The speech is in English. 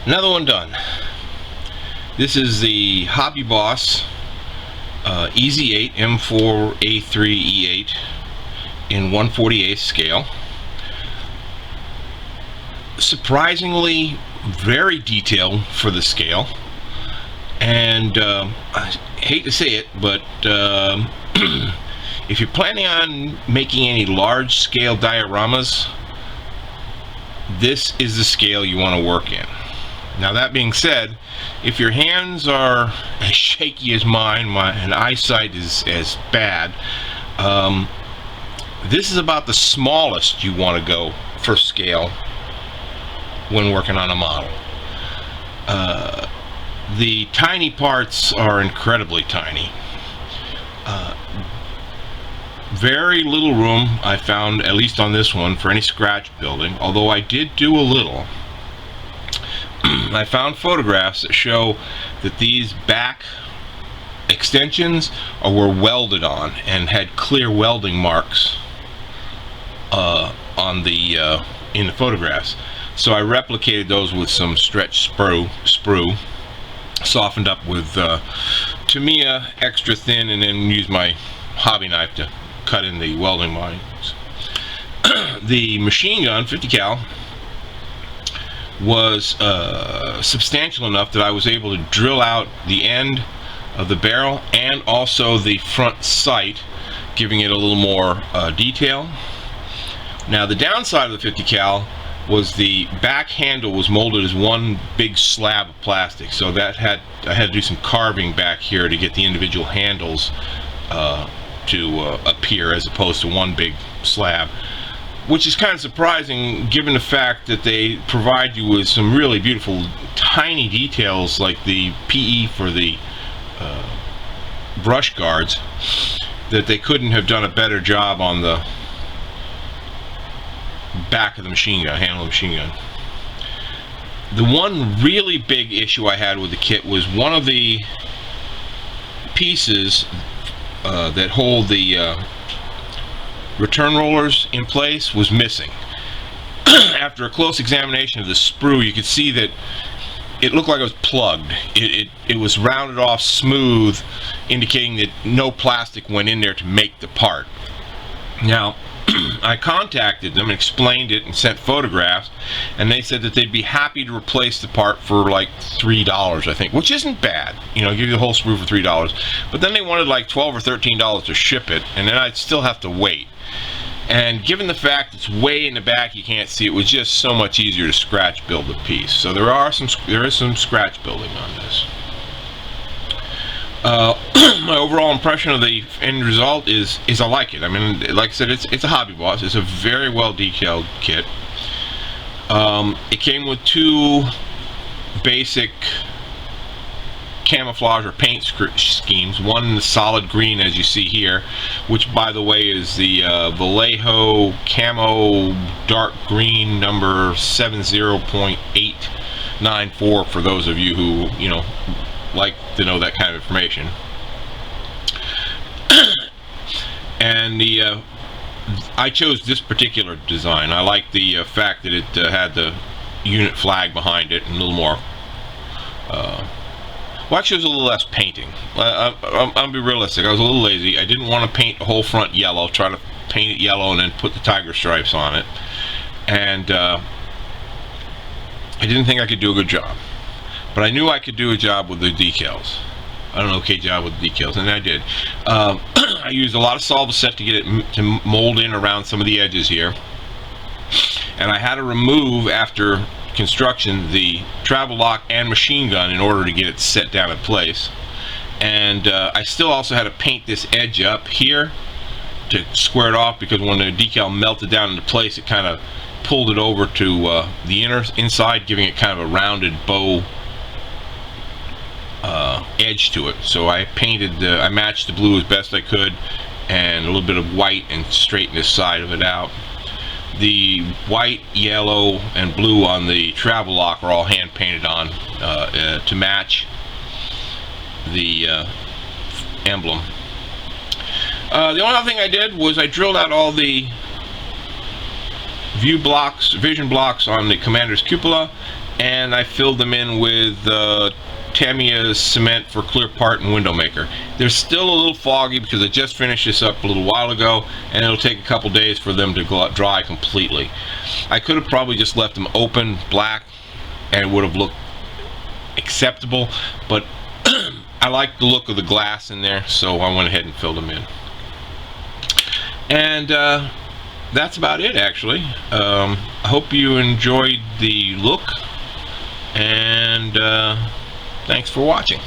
Another one done. This is the Hobby Boss EZ8 M4A3 E8 in 1/48 scale. Surprisingly very detailed for the scale, and I hate to say it, but if you're planning on making any large scale dioramas, this is the scale you want to work in. Now, that being said, if your hands are as shaky as mine, and eyesight is as bad, this is about the smallest you want to go for scale when working on a model. The tiny parts are incredibly tiny. Very little room, I found, at least on this one, for any scratch building, although I did do a little. I found photographs that show that these back extensions were welded on and had clear welding marks on the in the photographs. So I replicated those with some stretch sprue, softened up with Tamiya extra thin, and then used my hobby knife to cut in the welding marks. The machine gun 50 cal was substantial enough that I was able to drill out the end of the barrel and also the front sight, giving it a little more detail. Now, the downside of the 50 cal was the back handle was molded as one big slab of plastic, so that I had to do some carving back here to get the individual handles to appear, as opposed to one big slab, which is kind of surprising given the fact that they provide you with some really beautiful tiny details, like the PE for the brush guards, that they couldn't have done a better job on the back of the machine gun, handle of the machine gun. The one really big issue I had with the kit was one of the pieces that hold the return rollers in place was missing. After a close examination of the sprue, you could see that it looked like it was plugged. It was rounded off smooth, indicating that no plastic went in there to make the part. Now, I contacted them and explained it and sent photographs, and they said that they'd be happy to replace the part for like $3, I think, which isn't bad. You know, give you the whole sprue for $3. But then they wanted like $12 or $13 to ship it, and then I'd still have to wait. And given the fact it's way in the back, you can't see, it was just so much easier to scratch build the piece. So there is some scratch building on this. My overall impression of the end result is I like it. I mean, like I said, it's a Hobby Boss. It's a very well detailed kit. It came with two basic camouflage or paint schemes. One in the solid green, as you see here, which, by the way, is the Vallejo Camo Dark Green number 70.894 for those of you who, you know, like to know that kind of information. And I chose this particular design. I like the fact that it had the unit flag behind it and a little more well, actually, it was a little less painting. I'll be realistic. I was a little lazy. I didn't want to paint the whole front yellow, try to paint it yellow and then put the tiger stripes on it. And I didn't think I could do a good job. But I knew I could do a job with the decals. I don't know, okay job with the decals, and I did. I used a lot of Solvaset to get it to mold in around some of the edges here. And I had to remove, after construction, the travel lock and machine gun in order to get it set down in place. And I still also had to paint this edge up here to square it off, because when the decal melted down into place, it kind of pulled it over to the inside, giving it kind of a rounded bow edge to it. So I painted I matched the blue as best I could, and a little bit of white, and straightened this side of it out. The white, yellow, and blue on the travel lock are all hand painted on to match the emblem. The only other thing I did was I drilled out all the vision blocks on the commander's cupola, and I filled them in with Tamiya cement for clear part and window maker. They're still a little foggy because I just finished this up a little while ago, and it'll take a couple days for them to dry completely. I could have probably just left them open black and it would have looked acceptable, but I like the look of the glass in there, so I went ahead and filled them in. And that's about it, actually. I hope you enjoyed the look, and thanks for watching.